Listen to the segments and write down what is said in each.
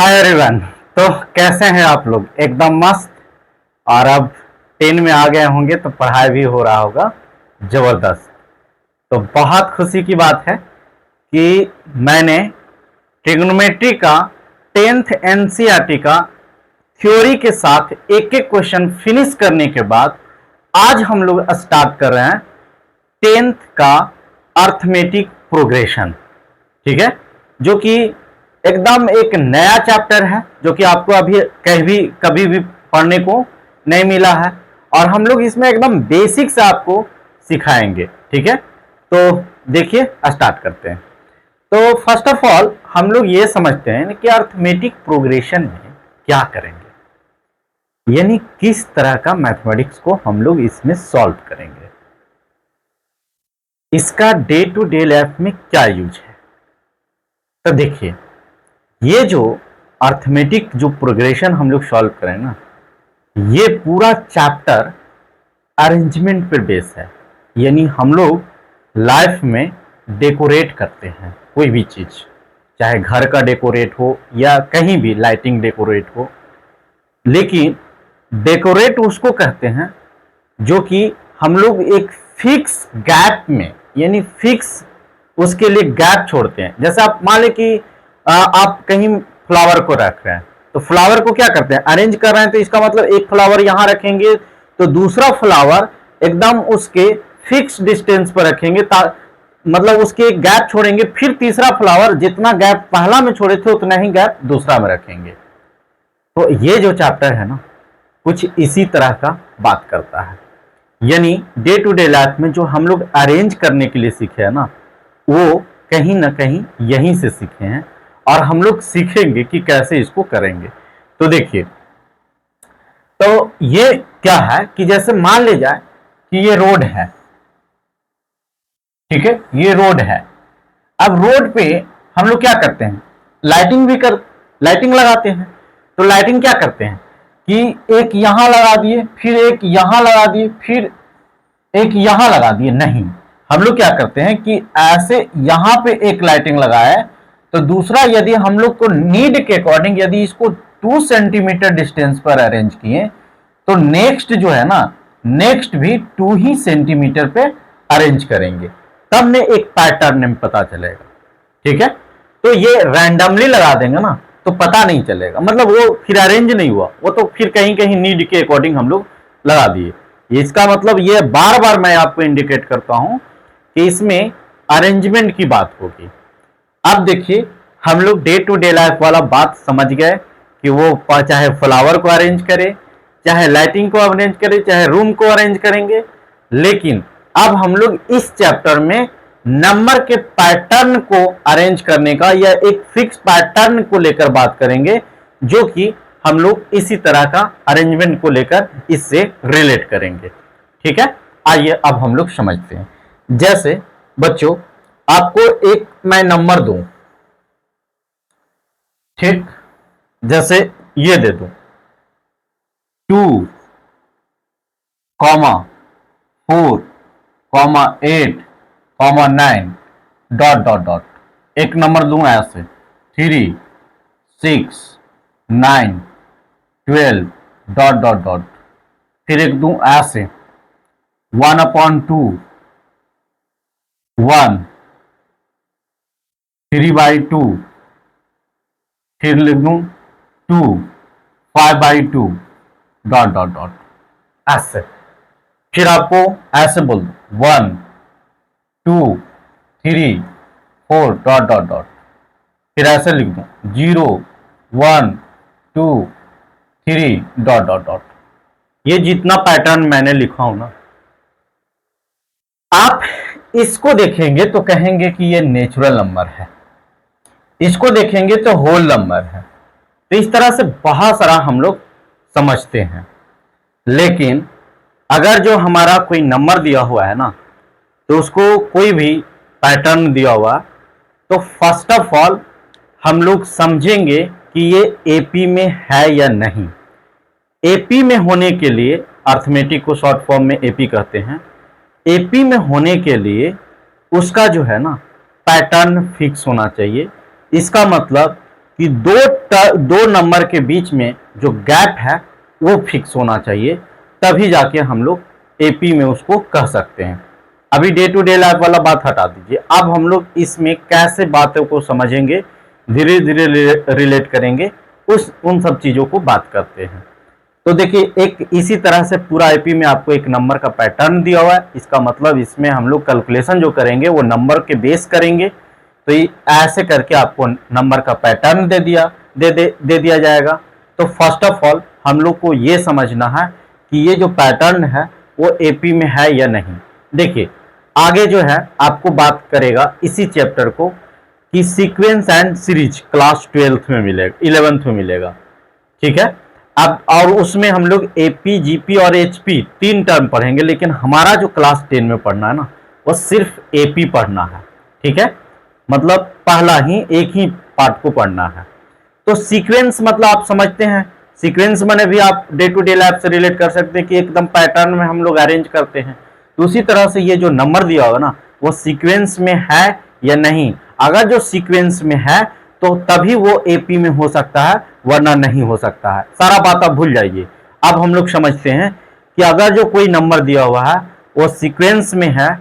Hi everyone. तो कैसे हैं आप लोग? एकदम मस्त। और अब 10 में आ गए होंगे तो पढ़ाई भी हो रहा होगा जबरदस्त। तो बहुत खुशी की बात है कि मैंने ट्रिग्नोमेट्री का 10th एनसीईआरटी का थ्योरी के साथ एक एक क्वेश्चन फिनिश करने के बाद आज हम लोग स्टार्ट कर रहे हैं 10th का अर्थमेटिक प्रोग्रेशन। ठीक है, जो कि एकदम एक नया चैप्टर है, जो कि आपको अभी कभी भी पढ़ने को नहीं मिला है। और हम लोग इसमें एकदम बेसिक से आपको सिखाएंगे। ठीक है, तो देखिए स्टार्ट करते हैं। तो फर्स्ट ऑफ ऑल हम लोग ये समझते हैं कि अर्थमेटिक प्रोग्रेशन में क्या करेंगे, यानी किस तरह का मैथमेटिक्स को हम लोग इसमें सॉल्व करेंगे, इसका डे टू डे लाइफ में क्या यूज है। तो देखिए, ये जो अर्थमेटिक जो प्रोग्रेशन हम लोग सॉल्व करें ना, ये पूरा चैप्टर अरेंजमेंट पर बेस है। यानी हम लोग लाइफ में डेकोरेट करते हैं कोई भी चीज, चाहे घर का डेकोरेट हो या कहीं भी लाइटिंग डेकोरेट हो, लेकिन डेकोरेट उसको कहते हैं जो कि हम लोग एक फिक्स गैप में, यानी फिक्स उसके लिए गैप छोड़ते हैं। जैसे आप मान लें कि आप कहीं फ्लावर को रख रहे हैं, तो फ्लावर को क्या करते हैं, अरेंज कर रहे हैं। तो इसका मतलब एक फ्लावर यहां रखेंगे तो दूसरा फ्लावर एकदम उसके फिक्स डिस्टेंस पर रखेंगे, मतलब उसके एक गैप छोड़ेंगे, फिर तीसरा फ्लावर जितना गैप पहला में छोड़े थे उतना ही गैप दूसरा में रखेंगे। तो ये जो चैप्टर है ना, कुछ इसी तरह का बात करता है। यानी डे टू डे लाइफ में जो हम लोग अरेंज करने के लिए सीखे हैं ना, वो कहीं ना कहीं यहीं से सीखे हैं और हम लोग सीखेंगे कि कैसे इसको करेंगे। तो देखिए, तो ये क्या है कि जैसे मान ले जाए कि ये रोड है। ठीक है, ये रोड है। अब रोड पे हम लोग क्या करते हैं, लाइटिंग लगाते हैं। तो लाइटिंग क्या करते हैं कि एक यहां लगा दिए, फिर एक यहां लगा दिए, फिर एक यहां लगा दिए। नहीं, हम लोग क्या करते हैं कि ऐसे यहां पे एक लाइटिंग लगाए, तो दूसरा यदि हम लोग को नीड के अकॉर्डिंग यदि इसको 2 सेंटीमीटर डिस्टेंस पर अरेंज किए, तो नेक्स्ट जो है ना, नेक्स्ट भी 2 ही सेंटीमीटर पे अरेंज करेंगे, तब ने एक पैटर्न में पता चलेगा। ठीक है, तो ये रैंडमली लगा देंगे ना तो पता नहीं चलेगा, मतलब वो फिर अरेंज नहीं हुआ, वो तो फिर कहीं कहीं नीड के अकॉर्डिंग हम लोग लगा दिए। इसका मतलब ये बार बार मैं आपको इंडिकेट करता हूं कि इसमें अरेंजमेंट की बात होगी। अब देखिए, हम लोग डे टू डे लाइफ वाला बात समझ गए कि वो चाहे फ्लावर को अरेंज करे, चाहे लाइटिंग को अरेंज करे, चाहे रूम को अरेंज करेंगे। लेकिन अब हम लोग इस चैप्टर में नंबर के पैटर्न को अरेंज करने का या एक फिक्स पैटर्न को लेकर बात करेंगे, जो कि हम लोग इसी तरह का अरेंजमेंट को लेकर इससे रिलेट करेंगे। ठीक है, आइए अब हम लोग समझते हैं। जैसे बच्चों, आपको एक मैं नंबर दूं, ठीक, जैसे ये दे दूं 2, 4, 8, 9 डॉट डॉट डॉट। एक नंबर दूं ऐसे 3, 6, 9, 12 डॉट डॉट डॉट। फिर एक दूं ऐसे 1/2, 1, 3/2। फिर लिख दूं 2, 5/2 डॉट डॉट डॉट ऐसे। फिर आपको ऐसे बोल दो 1, 2, 3, 4 डॉट डॉट डॉट। फिर ऐसे लिख दूं 0, 1, 2, 3 डॉट डॉट डॉट। ये जितना पैटर्न मैंने लिखा हूं ना, आप इसको देखेंगे तो कहेंगे कि ये नेचुरल नंबर है, इसको देखेंगे तो होल नंबर है। तो इस तरह से बहुत सारा हम लोग समझते हैं। लेकिन अगर जो हमारा कोई नंबर दिया हुआ है ना, तो उसको कोई भी पैटर्न दिया हुआ, तो फर्स्ट ऑफ ऑल हम लोग समझेंगे कि ये एपी में है या नहीं। एपी में होने के लिए, अर्थमेटिक को शॉर्ट फॉर्म में एपी कहते हैं, एपी में होने के लिए उसका जो है ना पैटर्न फिक्स होना चाहिए। इसका मतलब कि दो नंबर के बीच में जो गैप है वो फिक्स होना चाहिए, तभी जाके हम लोग एपी में उसको कह सकते हैं। अभी डे टू डे लाइफ वाला बात हटा दीजिए, अब हम लोग इसमें कैसे बातों को समझेंगे, धीरे धीरे रिलेट करेंगे, उन सब चीजों को बात करते हैं। तो देखिए, एक इसी तरह से पूरा आईपी में आपको एक नंबर का पैटर्न दिया हुआ है। इसका मतलब इसमें हम लोग कैलकुलेशन जो करेंगे वो नंबर के बेस करेंगे। तो ये ऐसे करके आपको नंबर का पैटर्न दे दिया जाएगा। तो फर्स्ट ऑफ ऑल हम लोग को ये समझना है कि ये जो पैटर्न है वो एपी में है या नहीं। देखिए, आगे जो है आपको बात करेगा इसी चैप्टर को कि sequence and series class 12th में मिलेगा, 11th में मिलेगा, ठीक है। अब और उसमें हम लोग एपी, जीपी और एचपी 3 टर्म पढ़ेंगे, लेकिन हमारा जो क्लास 10 में पढ़ना है ना, वो सिर्फ एपी पढ़ना है, ठीक है। मतलब पहला ही एक ही पार्ट को पढ़ना है। तो सीक्वेंस मतलब आप समझते हैं, सीक्वेंस माने भी आप डे टू डे लाइफ से रिलेट कर सकते हैं कि एकदम पैटर्न में हम लोग अरेंज करते हैं। तो उसी तरह से ये जो नंबर दिया होगा ना, वो सीक्वेंस में है या नहीं। अगर जो सीक्वेंस में है तो तभी वो एपी में हो सकता है, वरना नहीं हो सकता है। सारा बात आप भूल जाइए। अब हम लोग समझते हैं कि अगर जो कोई नंबर दिया हुआ है वो सीक्वेंस में है,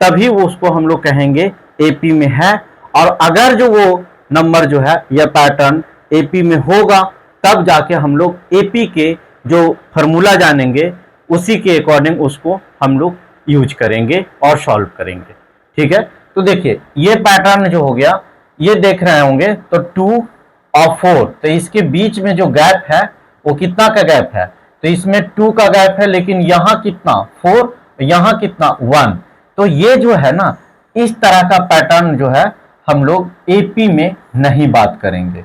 तभी वो उसको हम लोग कहेंगे एपी में है। और अगर जो वो नंबर जो है या पैटर्न एपी में होगा, तब जाके हम लोग एपी के जो फॉर्मूला जानेंगे उसी के अकॉर्डिंग उसको हम लोग यूज करेंगे और सॉल्व करेंगे, ठीक है। तो देखिए, ये पैटर्न जो हो गया, ये देख रहे होंगे तो 2 और 4, तो इसके बीच में जो गैप है वो कितना का गैप है, तो इसमें 2 का गैप है, लेकिन यहाँ कितना 4, यहाँ कितना 1। तो ये जो है ना, इस तरह का पैटर्न जो है हम लोग एपी में नहीं बात करेंगे।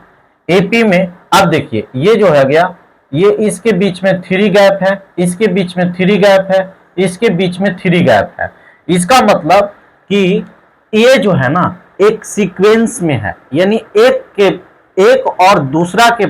एपी में अब देखिए, ये जो है गया, ये इसके बीच में 3 गैप है, इसके बीच में 3 गैप है, इसके बीच में 3 गैप है। इसका मतलब कि ये जो है ना एक सीक्वेंस में है, यानी एक और दूसरा के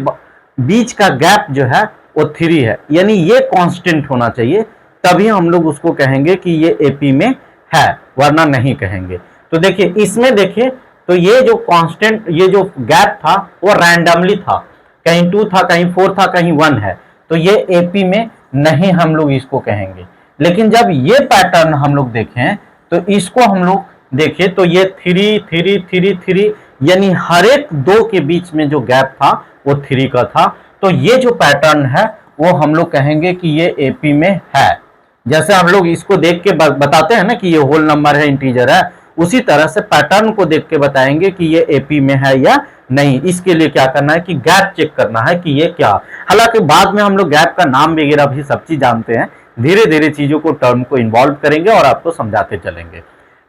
बीच का गैप जो है वो 3 है, यानी ये कांस्टेंट होना चाहिए, तभी हम लोग उसको कहेंगे कि ये एपी में है, वरना नहीं कहेंगे। तो देखिए, इसमें देखिए तो ये जो कांस्टेंट, ये जो गैप था वो रैंडमली था, कहीं 2 था, कहीं 4 था, कहीं 1 है, तो ये एपी में नहीं हम लोग इसको कहेंगे। लेकिन जब ये पैटर्न हम लोग देखें तो इसको हम लोग देखें तो ये 3 3 3 3, यानी हर एक 2 के बीच में जो गैप था वो 3 का था। तो ये जो पैटर्न है वो हम लोग कहेंगे कि ये एपी में है। जैसे हम लोग इसको देख के बताते हैं ना कि ये होल नंबर है, इंटीजर है, उसी तरह से पैटर्न को देख के बताएंगे कि ये एपी में है या नहीं। इसके लिए क्या करना है कि गैप चेक करना है कि ये क्या। हालांकि बाद में हम लोग गैप का नाम वगैरह भी सब चीज जानते हैं, धीरे धीरे चीजों को, टर्म को इन्वॉल्व करेंगे और आपको समझाते चलेंगे,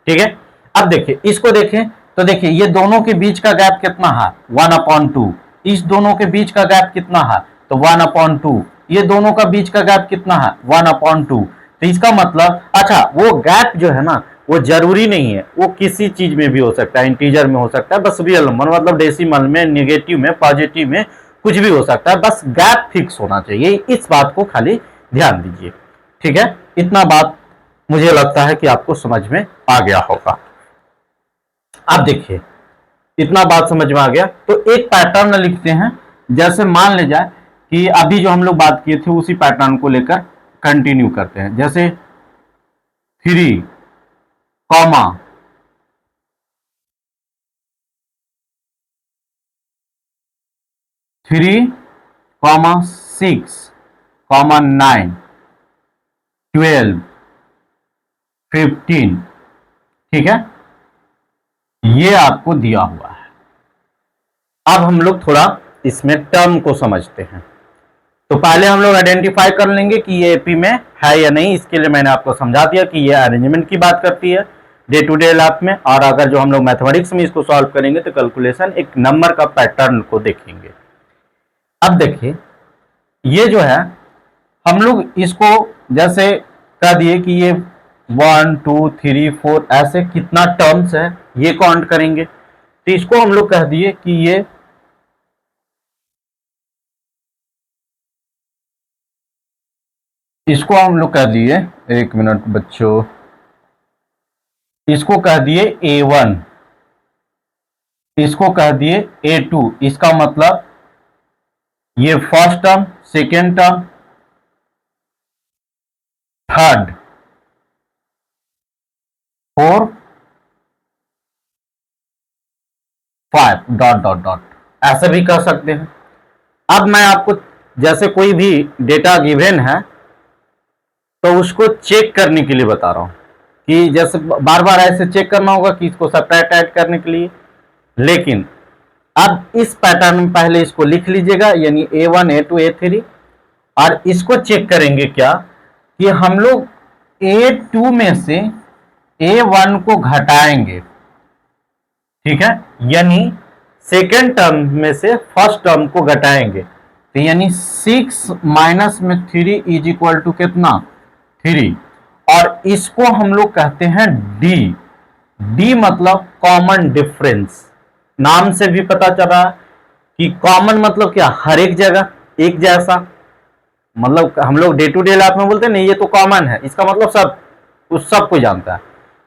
ठीक है। अब देखिए, इसको देखें तो देखिए, ये दोनों के बीच का गैप कितना है 1/2। इस दोनों के बीच का गैप कितना है तो 1/2। ये दोनों का बीच का गैप कितना है 1/2। तो इसका मतलब, अच्छा, वो गैप जो है ना वो जरूरी नहीं है, वो किसी चीज में भी हो सकता है, इंटीजर में हो सकता है, बस रियल नंबर मतलब डेसिमल में, नेगेटिव में, पॉजिटिव में, कुछ भी हो सकता है, बस गैप फिक्स होना चाहिए। इस बात को खाली ध्यान दीजिए, ठीक है। इतना बात मुझे लगता है कि आपको समझ में आ गया होगा। अब देखिए, इतना बात समझ में आ गया तो एक पैटर्न लिखते हैं। जैसे मान ले जाए कि अभी जो हम लोग बात किए थे उसी पैटर्न को लेकर कंटिन्यू करते हैं। जैसे 3, 3, 6, 9, 12, 15, ठीक है, ये आपको दिया हुआ है। अब हम लोग थोड़ा इसमें टर्म को समझते हैं। तो पहले हम लोग आइडेंटिफाई कर लेंगे कि ये एपी में है या नहीं। इसके लिए मैंने आपको समझा दिया कि ये अरेंजमेंट की बात करती है डे टू डे लाइफ में, और अगर जो हम लोग मैथमेटिक्स में इसको सॉल्व करेंगे तो कैलकुलेशन एक नंबर का पैटर्न को देखेंगे। अब देखिए, ये जो है हम लोग इसको जैसे कह दिए कि ये 1 2 3 4 ऐसे कितना टर्म्स है ये काउंट करेंगे। तो इसको हम लोग कह दिए कि ये इसको हम लोग कह दिए, एक मिनट बच्चों, इसको कह दिए A1, इसको कह दिए A2, इसका मतलब ये first term, second term, third, four, five, dot dot dot, ऐसे भी कर सकते हैं। अब मैं आपको जैसे कोई भी डेटा गिवन है तो उसको चेक करने के लिए बता रहा हूं कि जैसे बार बार ऐसे चेक करना होगा कि इसको सब्ट्रैक्ट ऐड करने के लिए, लेकिन अब इस पैटर्न में पहले इसको लिख लीजिएगा, यानी A1 A2 A3, और इसको चेक करेंगे क्या कि हम लोग A2 में से A1 को घटाएंगे, ठीक है, यानी सेकेंड टर्म में से फर्स्ट टर्म को घटाएंगे, तो यानी 6 माइनस में 3 इज इक्वल टू कितना, 3, और इसको हम लोग कहते हैं डी। डी मतलब कॉमन डिफरेंस, नाम से भी पता चल रहा है कि कॉमन मतलब क्या, हर एक जगह एक जैसा, मतलब हम लोग डे टू डे लाइफ में बोलते हैं नहीं ये तो कॉमन है, इसका मतलब सब उस सब को जानता है,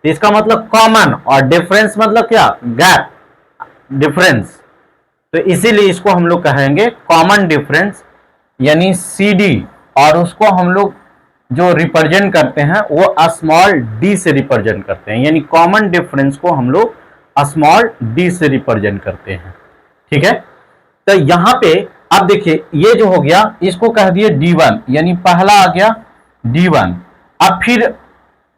तो इसका मतलब कॉमन, और डिफरेंस मतलब क्या, गैप, डिफरेंस, तो इसीलिए इसको हम लोग कहेंगे कॉमन डिफरेंस, यानी सी डी, और उसको हम लोग जो रिप्रेजेंट करते हैं वो स्मॉल डी से रिप्रेजेंट करते हैं, यानी कॉमन डिफरेंस को हम लोग स्मॉल डी से रिप्रेजेंट करते हैं, ठीक है। तो यहां पे अब देखिए ये जो हो गया इसको कह दिए D1, यानी पहला आ गया D1। अब फिर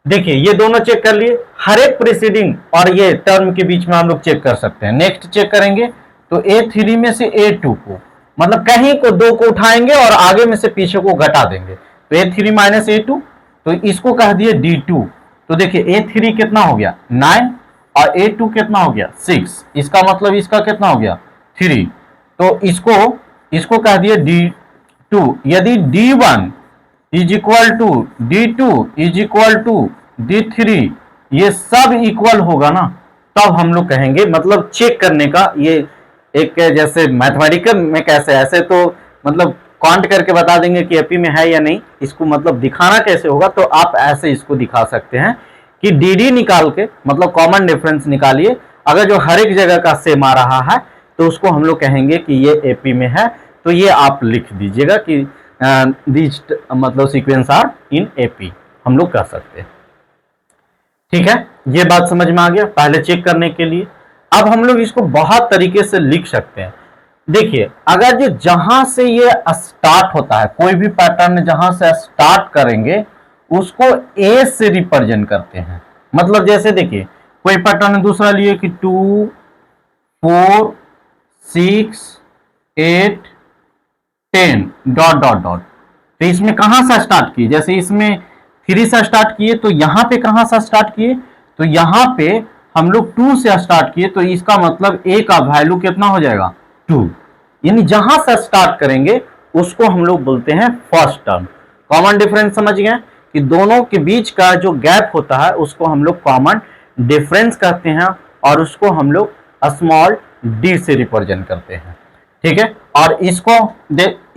देखिए ये दोनों चेक कर लिए, हर एक प्रीसीडिंग और ये टर्म के बीच में हम लोग चेक कर सकते हैं। नेक्स्ट चेक करेंगे तो A3 में से A2 को, मतलब कहीं को दो को उठाएंगे और आगे में से पीछे को घटा देंगे, तो A3 माइनस A2, तो इसको कह दिए D2। तो देखिए A3 कितना हो गया 9 और A2 कितना हो गया 6, इसका मतलब इसका कितना हो गया 3, तो इसको कह दिए D2। यदि D1 is equal to D2 is equal to D3, ये सब इक्वल होगा ना, तब हम लोग कहेंगे, मतलब चेक करने का ये एक, जैसे मैथमेटिकल में कैसे, ऐसे तो मतलब काउंट करके बता देंगे कि एपी में है या नहीं, इसको मतलब दिखाना कैसे होगा, तो आप ऐसे इसको दिखा सकते हैं कि डी निकाल के, मतलब कॉमन डिफरेंस निकालिए, अगर जो हर एक जगह का सेम आ रहा है तो उसको हम लोग कहेंगे कि ये एपी में है, तो ये आप लिख दीजिएगा कि दीज मतलब सीक्वेंस आर इन एपी, हम लोग कर सकते हैं, ठीक है। ये बात समझ में आ गया पहले चेक करने के लिए। अब हम लोग इसको बहुत तरीके से लिख सकते हैं। देखिए अगर ये जहां से ये स्टार्ट होता है, कोई भी पैटर्न जहां से स्टार्ट करेंगे उसको ए से रिप्रेजेंट करते हैं, मतलब जैसे देखिए कोई पैटर्न दूसरा लिए कि 2 4 6 8 10 डॉट डॉट डॉट, तो इसमें कहां से स्टार्ट किए, जैसे इसमें 3 से स्टार्ट किए, तो यहां पे कहां से स्टार्ट किए, तो यहां पे हम लोग 2 से स्टार्ट किए, तो इसका मतलब ए का वैल्यू कितना हो जाएगा 2, यानी जहां से स्टार्ट करेंगे उसको हम लोग बोलते हैं फर्स्ट टर्म। कॉमन डिफरेंस समझ गए कि दोनों के बीच का जो गैप होता है उसको हम लोग कॉमन डिफरेंस कहते हैं, और उसको हम लोग स्मॉल डी से रिप्रेजेंट करते हैं, ठीक है। और इसको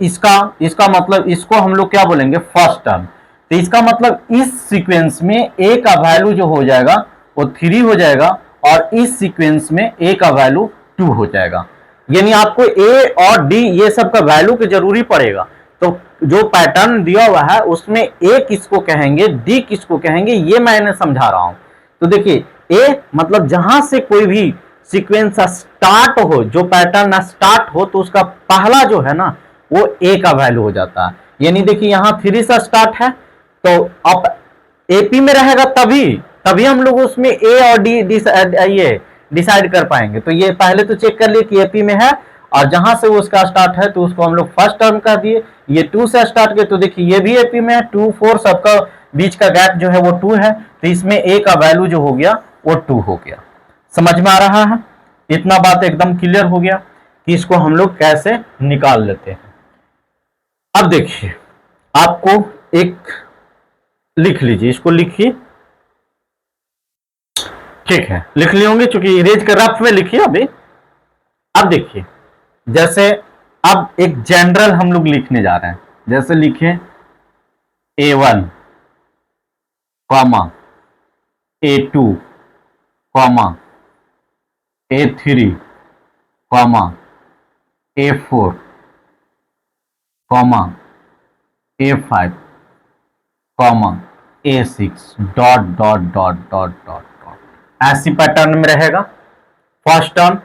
इसका इसका मतलब इसको हम लोग क्या बोलेंगे फर्स्ट टर्म, तो इसका मतलब इस सीक्वेंस में ए का वैल्यू जो हो जाएगा वो 3 हो जाएगा, और इस सीक्वेंस में ए का वैल्यू 2 हो जाएगा, यानी आपको ए और डी ये सब का वैल्यू की जरूरी पड़ेगा। तो जो पैटर्न दिया हुआ है उसमें ए किसको कहेंगे डी किसको कहेंगे ये मैंने समझा रहा हूं। तो देखिए ए मतलब जहां से कोई भी सीक्वेंस स्टार्ट हो, जो पैटर्न स्टार्ट हो, तो उसका पहला जो है ना वो ए का वैल्यू हो जाता है, यानी देखिए यहां 3 से स्टार्ट है, तो अब एपी में रहेगा तभी तभी हम लोग उसमें ए और डी ये डिसाइड कर पाएंगे। तो ये पहले तो चेक कर लिए कि एपी में है, और जहां से वो उसका स्टार्ट है तो उसको हम लोग फर्स्ट टर्म कर दिए। ये 2 से स्टार्ट किए तो देखिए ये भी एपी में है, 2 4 सबका बीच का गैप जो है वो 2 है, तो इसमें ए का वैल्यू जो हो गया वो 2 हो गया। समझ में आ रहा है, इतना बात एकदम क्लियर हो गया कि इसको हम लोग कैसे निकाल लेते हैं। अब देखिए आपको एक लिख लीजिए, इसको लिखिए, ठीक है, लिख लिए होंगे चूंकि इरेज कर रफ में लिखिए अभी। अब देखिए जैसे अब एक जनरल हम लोग लिखने जा रहे हैं, जैसे लिखे A1 comma A2 comma A3 comma A4 comma A5 comma A6 dot dot dot dot dot dot, ऐसी पैटर्न में रहेगा। First term,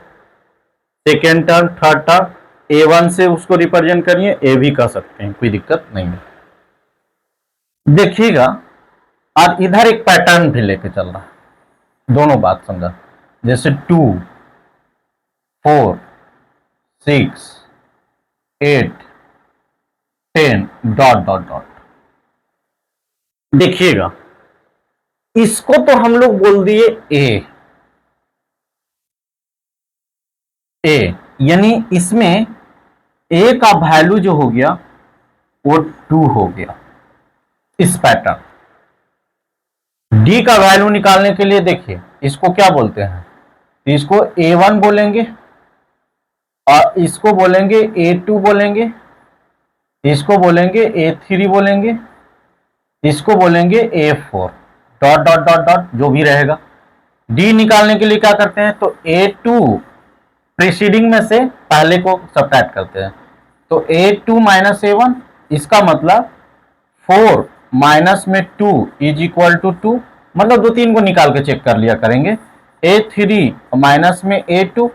second term, third term, A1 से उसको रिप्रेजेंट करिए, ए भी कर सकते हैं, कोई दिक्कत नहीं है। देखिएगा, और इधर एक पैटर्न भी लेके चल रहा है, दोनों बात समझा, जैसे 2 4 6 8 10 डॉट डॉट डॉट। देखिएगा, इसको तो हम लोग बोल दिए ए, यानी इसमें ए का वैल्यू जो हो गया वो 2 हो गया। इस पैटर्न डी का वैल्यू निकालने के लिए देखिए, इसको क्या बोलते हैं, इसको A1 बोलेंगे, और इसको बोलेंगे A2 बोलेंगे, इसको बोलेंगे A3 बोलेंगे, इसको बोलेंगे A4 dot dot dot dot, जो भी रहेगा। डी निकालने के लिए क्या करते हैं, तो A2 प्रीसीडिंग में से पहले को सब्ट्रैक्ट करते हैं, तो A2 माइनस A1, इसका मतलब 4 माइनस में 2 इज इक्वल टू 2, मतलब दो तीन को निकाल के चेक कर लिया करेंगे। A3 माइनस में A2,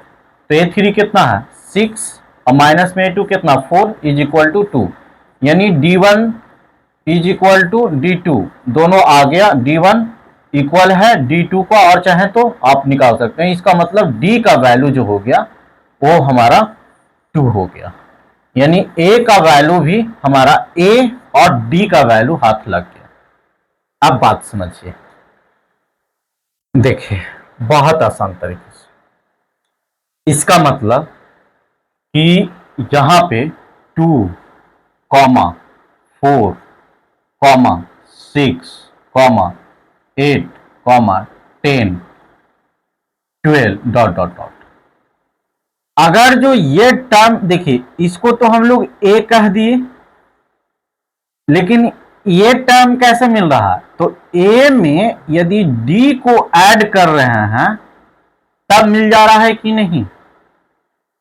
तो A3 कितना है 6, और माइनस में A2 कितना 4 इज इक्वल टू 2, यानी D1 is equal to D2, दोनों आ गया, D1 इक्वल है D2 का, और चाहे तो आप निकाल सकते हैं। इसका मतलब D का वैल्यू जो हो गया वो हमारा 2 हो गया, यानी A का वैल्यू भी हमारा A और D का वैल्यू हाथ लग गया। अब बात समझिए, देखिए बहुत आसान तरीके से, इसका मतलब कि यहां पे 2 comma 4 comma 6 comma 8 comma 10 12 dot dot dot. अगर जो ये टर्म देखिए, इसको तो हम लोग ए कह दिए, लेकिन ये टर्म कैसे मिल रहा है, तो ए में यदि डी को ऐड कर रहे हैं तब मिल जा रहा है कि नहीं,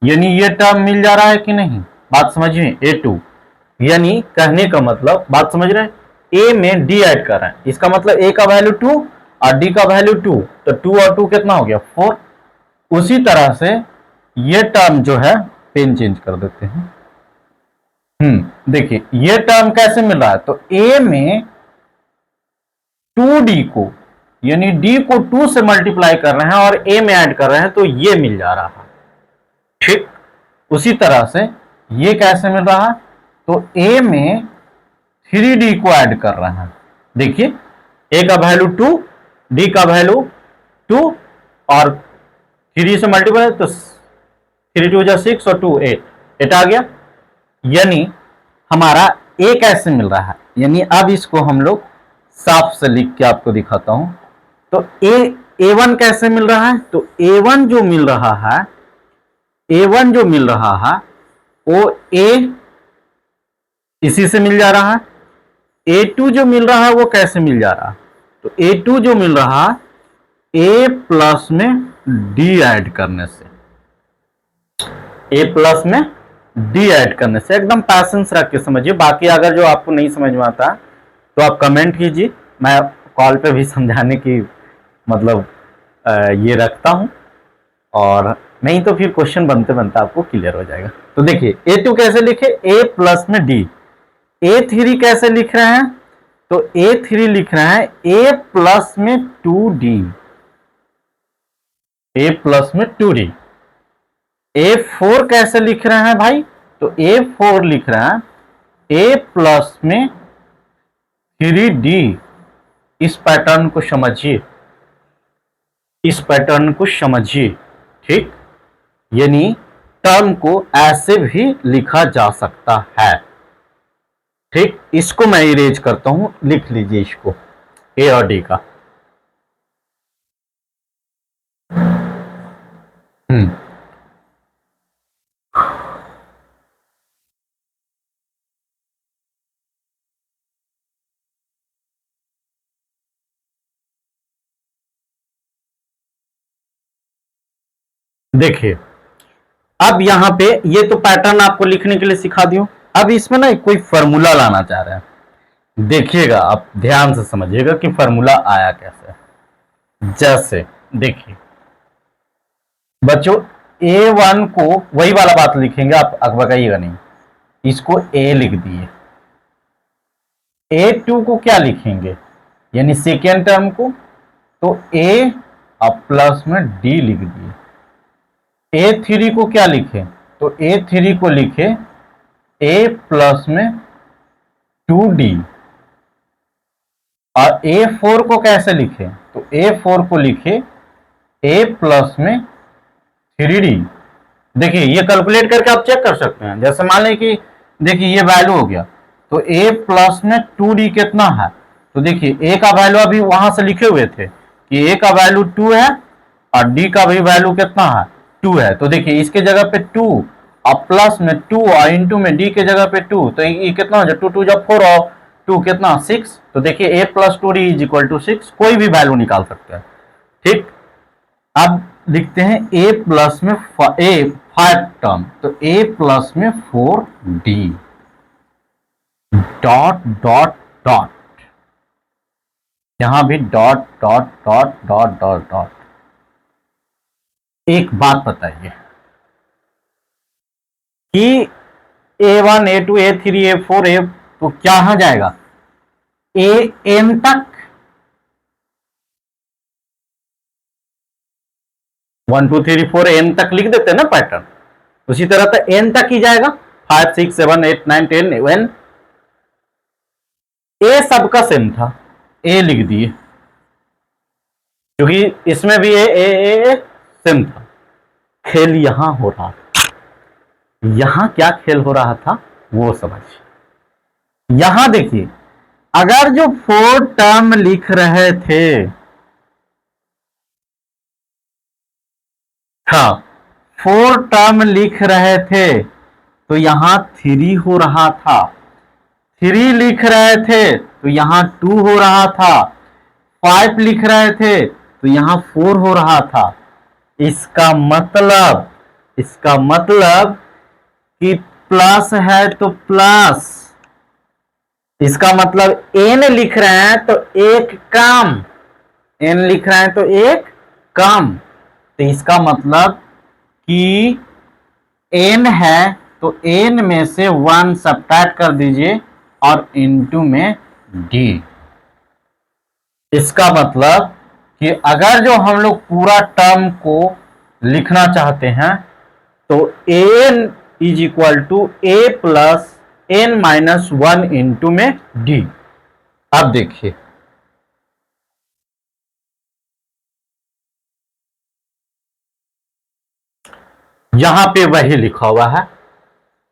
यानी ये टर्म मिल जा रहा है कि नहीं, बात समझिए। A2 यानी कहने का मतलब, बात समझ रहे हैं, ए में डी ऐड कर रहे हैं, इसका मतलब ए का वैल्यू 2 और डी का वैल्यू 2, तो 2 और 2 कितना हो गया 4। उसी तरह से ये टर्म जो है, पेन चेंज कर देते हैं। देखिए ये टर्म कैसे मिल रहा है, तो ए में 2d को, यानी d को 2 से मल्टीप्लाई कर रहे हैं और a में ऐड कर रहे हैं, तो ये मिल जा रहा है। ठीक उसी तरह से ये कैसे मिल रहा है, तो a में 3d को ऐड कर रहे हैं। देखिए a का वैल्यू 2, d का वैल्यू 2, और 3 से मल्टीप्लाई, तो 3 2 6 और 2 8 आ गया, यानी हमारा a कैसे मिल रहा है, यानी अब इसको हम लोग साफ से लिख के आपको दिखाता हूं। तो A1 कैसे मिल रहा है, तो A1 जो मिल रहा है, A1 जो मिल रहा है वो A इसी से मिल जा रहा है। A2 जो मिल रहा है वो कैसे मिल जा रहा है, तो A2 जो मिल रहा है A प्लस में D ऐड करने से, A प्लस में D ऐड करने से। एकदम पैसेंस रख के समझिए, बाकी अगर जो आपको नहीं समझ में आता तो आप कमेंट कीजिए, मैं कॉल पे भी समझाने की मतलब ये रखता हूं, और नहीं तो फिर क्वेश्चन बनते बनते आपको क्लियर हो जाएगा। तो देखिए A2 कैसे लिखे, A प्लस में D। A3 कैसे लिख रहे हैं, तो A3 लिख रहे हैं A प्लस में 2D, A प्लस में 2D। A4 कैसे लिख रहे हैं भाई, तो A4 लिख रहे हैं A प्लस में 3D। इस पैटर्न को समझिए, इस पैटर्न को समझिए, ठीक, यानी टर्म को ऐसे भी लिखा जा सकता है। ठीक, इसको मैं इरेज करता हूं, लिख लीजिए इसको, ए और डी का। देखिए अब यहाँ पे ये तो पैटर्न आपको लिखने के लिए सिखा दियो। अब इसमें ना कोई फॉर्मूला लाना चाह रहे हैं, देखिएगा आप ध्यान से समझिएगा कि फॉर्मूला आया कैसे। जैसे देखिए बच्चों A1 को वही वाला बात लिखेंगे, आप अकबकाइएगा नहीं, इसको A लिख दिए। A2 को क्या लिखेंगे यानी सेकेंड टर्म को, तो A अब प्लस में D लिख दिए। A3 को क्या लिखे, तो A3 को लिखे A प्लस में 2D। और A4 को कैसे लिखे, तो A4 को लिखे A प्लस में 3D। देखिए ये कैलकुलेट करके आप चेक कर सकते हैं। जैसे मान लें कि देखिए ये वैल्यू हो गया, तो A प्लस में 2D कितना है, तो देखिए A का वैल्यू अभी वहां से लिखे हुए थे कि A का वैल्यू 2 है और D का भी वैल्यू कितना है 2 है। तो देखिए इसके जगह पे 2 और प्लस में 2 और इंटू में D के जगह पे 2, तो ये कितना हो जाए 2 2 जब 4 और 2 कितना 6। तो देखिए A plus 2D is equal to 6, कोई भी वैल्यू निकाल सकते हैं। ठीक, अब लिखते हैं A प्लस में A 5 टर्म, तो A प्लस में 4D डॉट डॉट डॉट, यहां भी dot dot dot dot dot dot. एक बात बताइए कि A1 A2 A3 A4 A, तो क्या आ जाएगा AN तक, 1 2 3 4 N तक लिख देते हैं ना पैटर्न, उसी तरह तो N तक ही जाएगा 5 6 7 8 9 10 11। A सबका सेम था, A लिख दिए क्योंकि इसमें भी A सेम था। खेल यहां हो रहा था, यहां क्या खेल हो रहा था वो समझिए। यहां देखिए अगर जो 4 टर्म लिख रहे थे, हाँ 4 टर्म लिख रहे थे, तो यहां 3 हो रहा था। 3 लिख रहे थे तो यहां 2 हो रहा था। 5 लिख रहे थे तो यहां 4 हो रहा था। इसका मतलब कि प्लस है तो प्लस, इसका मतलब n लिख रहे हैं तो एक कम, n लिख रहे हैं तो एक कम, तो इसका मतलब कि n है तो n में से 1 सब्ट्रैक्ट कर दीजिए और इनटू में d। इसका मतलब कि अगर जो हम लोग पूरा टर्म को लिखना चाहते हैं तो n is equal to a plus n minus 1 into में d। अब देखिए यहां पे वही लिखा हुआ है,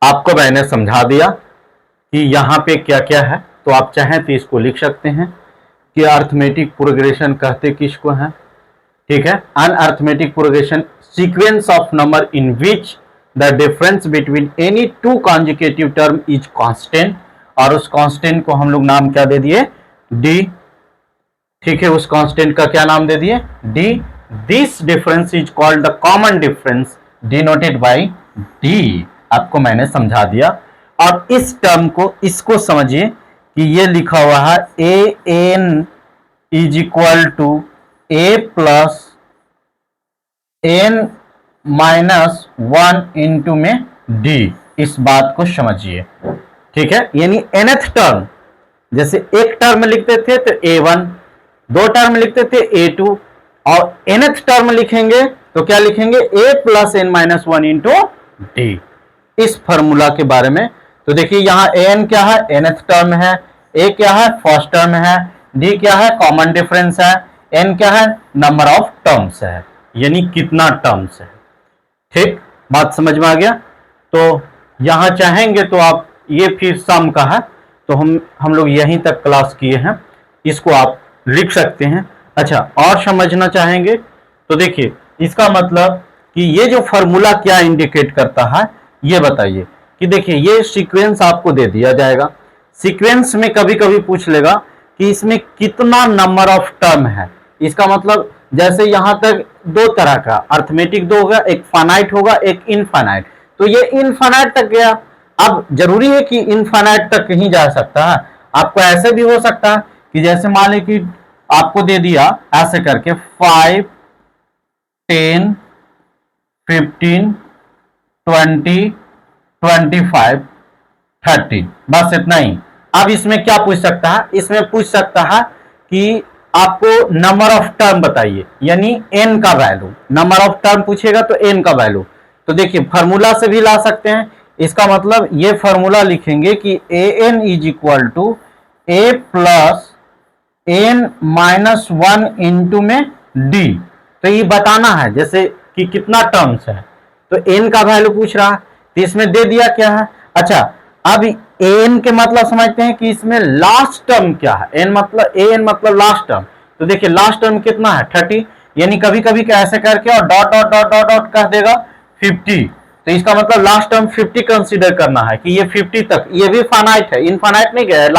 आपको मैंने समझा दिया कि यहां पे क्या क्या है, तो आप चाहें तो इसको लिख सकते हैं कि अर्थमेटिक प्रोग्रेशन कहते किसको हैं। ठीक है, an arithmetic progression sequence of number in which the difference between any two conjugative term is constant, और उस कांस्टेंट को हम लोग नाम क्या दे दिए डी। ठीक है, उस कांस्टेंट का क्या नाम दे दिए D. This difference is called the common difference denoted by D. आपको मैंने समझा दिया। और इस टर्म को इसको समझिए कि ये लिखा हुआ है a n is equal to a plus N minus 1 into में डी। इस बात को समझिए। ठीक है, यानी nth टर्म, जैसे एक टर्म लिखते थे तो a1, 2 टर्म लिखते थे a2, और nth टर्म लिखेंगे तो क्या लिखेंगे a plus N minus 1 into D. इस फॉर्मूला के बारे में तो देखिए यहां an क्या है nth टर्म है, a क्या है फर्स्ट टर्म है, d क्या है कॉमन डिफरेंस है, n क्या है नंबर ऑफ टर्म्स है, यानी कितना टर्म्स है। ठीक, बात समझ में आ गया। तो यहां चाहेंगे तो आप ये फिर सम का है तो हम लोग यहीं तक क्लास किए हैं, इसको आप लिख सकते हैं। अच्छा, और समझना चाहेंगे तो देखिए इसका मतलब कि ये जो फॉर्मूला क्या इंडिकेट करता है ये बताइए कि देखिए ये सीक्वेंस आपको दे दिया जाएगा, सीक्वेंस में कभी कभी पूछ लेगा कि इसमें कितना नंबर ऑफ टर्म है। इसका मतलब जैसे यहां तक दो तरह का अर्थमेटिक दो होगा, एक फाइनाइट होगा, एक इनफाइनाइट। तो ये इनफाइनाइट तक गया। अब जरूरी है कि इनफाइनाइट तक कहीं जा सकता है, आपको ऐसे भी हो सकता है कि जैसे मान ली कि आपको दे दिया ऐसे करके 5 10 15 20 25 30, बस इतना ही। अब इसमें क्या पूछ सकता है, इसमें पूछ सकता है कि आपको नंबर ऑफ टर्म बताइए, यानी एन का वैल्यू। नंबर ऑफ टर्म पूछेगा तो एन का वैल्यू। तो देखिए फॉर्मूला से भी ला सकते हैं, इसका मतलब ये फॉर्मूला लिखेंगे कि a n is equal to a plus N minus 1 into में डी। तो ये बताना है जैसे कि कितना टर्म्स है, तो एन का वैल्यू पूछ रहा है, तो इसमें दे दिया क्या है। अच्छा, अब एन के मतलब समझते हैं कि इसमें लास्ट टर्म क्या है। एन मतलब लास्ट टर्म। तो देखिए लास्ट टर्म कितना है 30, यानी कभी कभी ऐसे करके और dot dot dot dot dot कह देगा 50। तो इसका मतलब लास्ट टर्म 50 कंसीडर करना है कि ये 50 तक, ये भी फाइनाइट है, इनफाइनाइट नहीं गया है।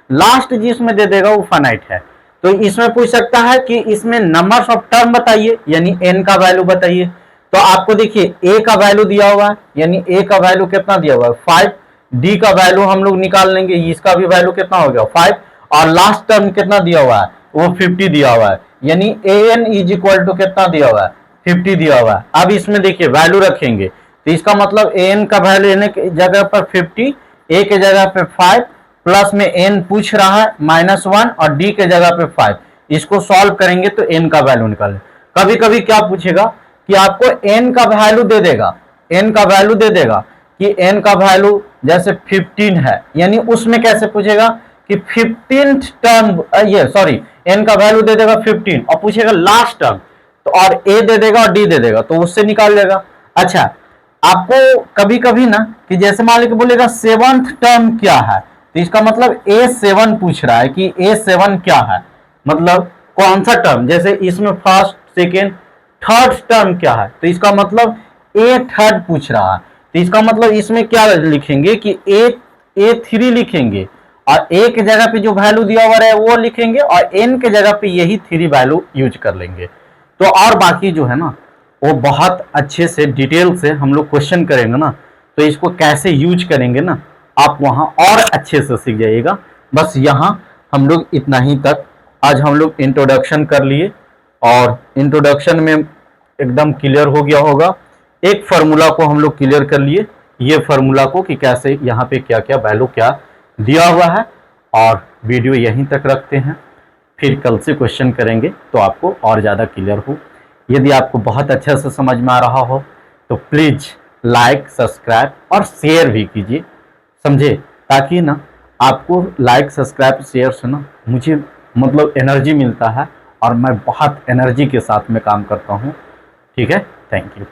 लास्ट जिसमें दे देगा वो फाइनाइट है। तो इसमें पूछ सकता है कि इसमें नंबर्स ऑफ टर्म बताइए, यानी एन का वैल्यू बताइए। तो आपको देखिए ए का वैल्यू दिया हुआ है, यानी ए का वैल्यू कितना दिया हुआ है 5, डी का वैल्यू हम लोग निकाल लेंगे, इसका भी वैल्यू कितना हो गया 5, और लास्ट टर्म कितना दिया हुआ है वो 50 दिया हुआ है, यानी ए एन इज इक्वल टू कितना दिया हुआ है 50 दिया हुआ है। अब इसमें देखिए वैल्यू रखेंगे, तो इसका मतलब ए एन का वैल्यू एन की जगह पर 50, ए के जगह पे 5, प्लस में एन पूछ रहा है -1 और डी के जगह पे 5। इसको सॉल्व करेंगे तो एन का वैल्यू निकालें। कभी कभी क्या पूछेगा कि आपको एन का वैल्यू दे देगा, एन का वैल्यू दे देगा कि एन का वैल्यू जैसे 15 है, यानी उसमें कैसे पूछेगा कि 15th टर्म, ये सॉरी एन का वैल्यू दे देगा 15 और पूछेगा लास्ट टर्म, तो और ए दे देगा और डी दे देगा, तो उससे निकाल लेगा। अच्छा, आपको कभी कभी ना कि जैसे मान लीजिए बोलेगा 7th टर्म क्या है, तो इसका मतलब A7 पूछ रहा है कि A7 क्या है, मतलब कौन सा टर्म, जैसे इसमें फर्स्ट सेकेंड थर्ड टर्म क्या है, तो इसका मतलब A3 पूछ रहा है। तो इसका मतलब इसमें क्या लिखेंगे कि A3 लिखेंगे और A के जगह पे जो वैल्यू दिया हुआ है वो लिखेंगे और N के जगह पे यही 3 वैल्यू यूज कर लेंगे। तो और बाकी जो है ना वो बहुत अच्छे से डिटेल से हम लोग क्वेश्चन करेंगे ना, तो इसको कैसे यूज करेंगे ना आप वहां और अच्छे से सीख जाइएगा। बस यहाँ हम लोग इतना ही तक आज हम लोग इंट्रोडक्शन कर लिए, और इंट्रोडक्शन में एकदम क्लियर हो गया होगा। एक फार्मूला को हम लोग क्लियर कर लिए, ये फार्मूला को कि कैसे यहाँ पे क्या क्या वैल्यू क्या दिया हुआ है, और वीडियो यहीं तक रखते हैं, फिर कल से क्वेश्चन करेंगे तो आपको और ज़्यादा क्लियर हो। यदि आपको बहुत अच्छे से समझ में आ रहा हो तो प्लीज़ लाइक सब्सक्राइब और शेयर भी कीजिए, समझे, ताकि ना आपको लाइक सब्सक्राइब शेयर से ना मुझे मतलब एनर्जी मिलता है और मैं बहुत एनर्जी के साथ में काम करता हूँ। ठीक है, थैंक यू।